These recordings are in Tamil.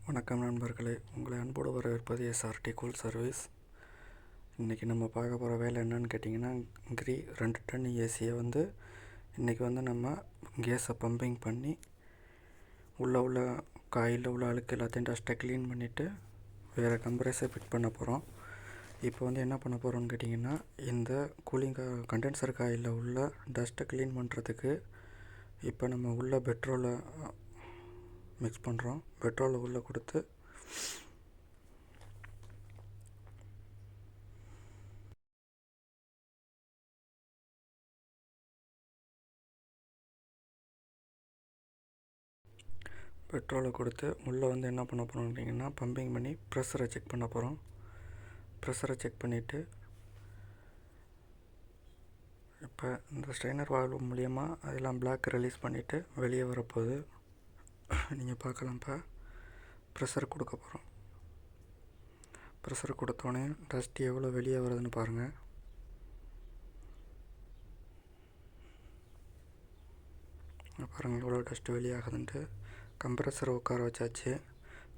வணக்கம் நண்பர்களே, உங்களை அன்போடு வரவேற்பது SRTCOOL சர்வீஸ். இன்றைக்கி நம்ம பார்க்க போகிற வேலை என்னன்னு கேட்டிங்கன்னா, 2 டன் ஏசியை இன்றைக்கி நம்ம கேஸை பம்பிங் பண்ணி உள்ள காயில் உள்ள அழுக்கு எல்லாத்தையும் டஸ்ட்டை க்ளீன் பண்ணிவிட்டு வேறு கம்ப்ரஸரை ஃபிட் பண்ண போகிறோம். இப்போ என்ன பண்ண போகிறோம்னு கேட்டிங்கன்னா, இந்த கூலிங் கண்டென்சர் காயில் உள்ள டஸ்ட்டை க்ளீன் பண்ணுறதுக்கு இப்போ நம்ம உள்ள பெட்ரோலை மிக்ஸ் பண்ணுறோம். பெட்ரோலை உள்ளே கொடுத்து உள்ளே என்ன பண்ண போகிறோம் அப்படின்னா, பம்பிங் பண்ணி ப்ரெஷரை செக் பண்ண போகிறோம். ப்ரெஷரை செக் பண்ணிவிட்டு இப்போ இந்த ஸ்ட்ரெயினர் வால்வு மூலியமாக அதெல்லாம் பிளாக் ரிலீஸ் பண்ணிவிட்டு வெளியே வரப்போகுது. நீங்கள் பார்க்கலாம். இப்போ ப்ரெஷர் கொடுக்க போகிறோம். ப்ரெஷர் கொடுத்தோடனே டஸ்ட் எவ்வளோ வெளியே வருதுன்னு பாருங்கள். எவ்வளோ டஸ்ட் வெளியாகுதுன்ட்டு. கம்ப்ரஸரை உட்கார வச்சாச்சு.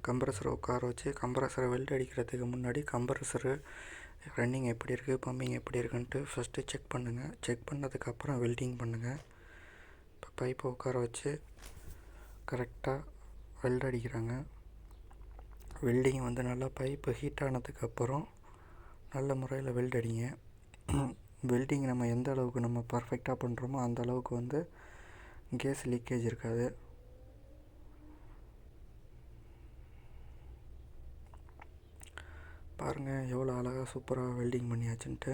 கம்ப்ரஸரை வெல்ட் அடிக்கிறதுக்கு முன்னாடி கம்ப்ரஸரு ரன்னிங் எப்படி இருக்குது, பம்பிங் எப்படி இருக்குன்ட்டு ஃபஸ்ட்டு செக் பண்ணுங்கள். செக் பண்ணதுக்கப்புறம் வெல்டிங் பண்ணுங்கள். இப்போ பைப்பை உட்கார வச்சு கரெக்டாக வெல்ட் அடிக்கிறாங்க. வெல்டிங் நல்லா பைப்பு ஹீட் ஆனதுக்கப்புறம் நல்ல முறையில் வெல்ட் அடிங்க. வெல்டிங் நம்ம எந்த அளவுக்கு நம்ம பர்ஃபெக்டாக பண்ணுறோமோ அந்த அளவுக்கு கேஸ் லீக்கேஜ் இருக்காது. பாருங்கள் எவ்வளோ அழகாக சூப்பராக வெல்டிங் பண்ணியாச்சுன்ட்டு.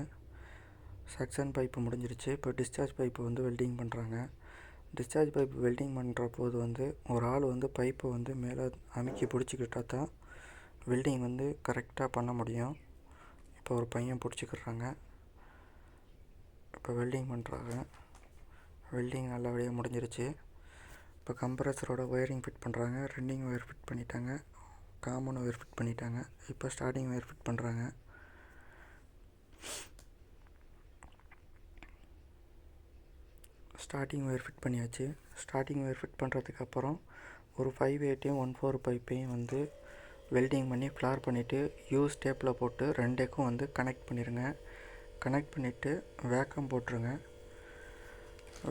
சக்ஷன் பைப்பு முடிஞ்சிருச்சு. இப்போ டிஸ்சார்ஜ் பைப்பு வெல்டிங் பண்ணுறாங்க. டிஸ்சார்ஜ் பைப்பு வெல்டிங் பண்ணுற போது ஒரு ஆள் பைப்பை மேலே அமுக்கி பிடிச்சிக்கிட்டால் தான் வெல்டிங் கரெக்டாக பண்ண முடியும். இப்போ ஒரு பையன் பிடிச்சிக்கிறாங்க. இப்போ வெல்டிங் பண்ணுறாங்க. வெல்டிங் நல்லபடியாக முடிஞ்சிருச்சு. இப்போ கம்ப்ரஸரோட ஒயரிங் ஃபிட் பண்ணுறாங்க. ரன்னிங் ஒயர் ஃபிட் பண்ணிட்டாங்க, காமன் ஒயர் ஃபிட் பண்ணிட்டாங்க. இப்போ ஸ்டார்டிங் ஒயர் ஃபிட் பண்ணுறாங்க. ஸ்டார்டிங் ஒயர் ஃபிட் பண்ணியாச்சு. ஸ்டார்டிங் ஒயர் ஃபிட் பண்ணுறதுக்கப்புறம் ஒரு 5/8 1/4 பைப்பையும் வெல்டிங் பண்ணி ஃப்ளார் பண்ணிவிட்டு யூஸ் டேப்பில் போட்டு 2க்கும் கனெக்ட் பண்ணிடுங்க. கனெக்ட் பண்ணிவிட்டு வேக்கம் போட்டுருங்க.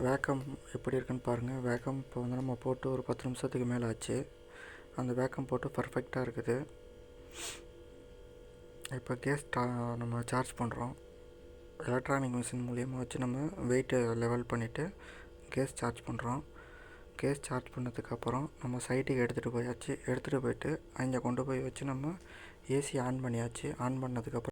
வேக்கம் எப்படி இருக்குன்னு பாருங்கள். வேக்கம் இப்போ நம்ம போட்டு ஒரு 10 நிமிஷத்துக்கு மேலே ஆச்சு. அந்த வேக்கம் போட்டு பர்ஃபெக்டாக இருக்குது. இப்போ கேஸ் நம்ம சார்ஜ் பண்ணுறோம். எலக்ட்ரானிக் மிஷின் மூலியமாக வச்சு நம்ம வெயிட்டை லெவல் பண்ணிவிட்டு கேஸ் சார்ஜ் பண்ணுறோம். கேஸ் சார்ஜ் பண்ணதுக்கப்புறம் நம்ம சைட்டுக்கு எடுத்துகிட்டு போயிட்டு அங்கே கொண்டு போய் வச்சு நம்ம ஏசி ஆன் பண்ணியாச்சு. ஆன் பண்ணதுக்கப்புறம்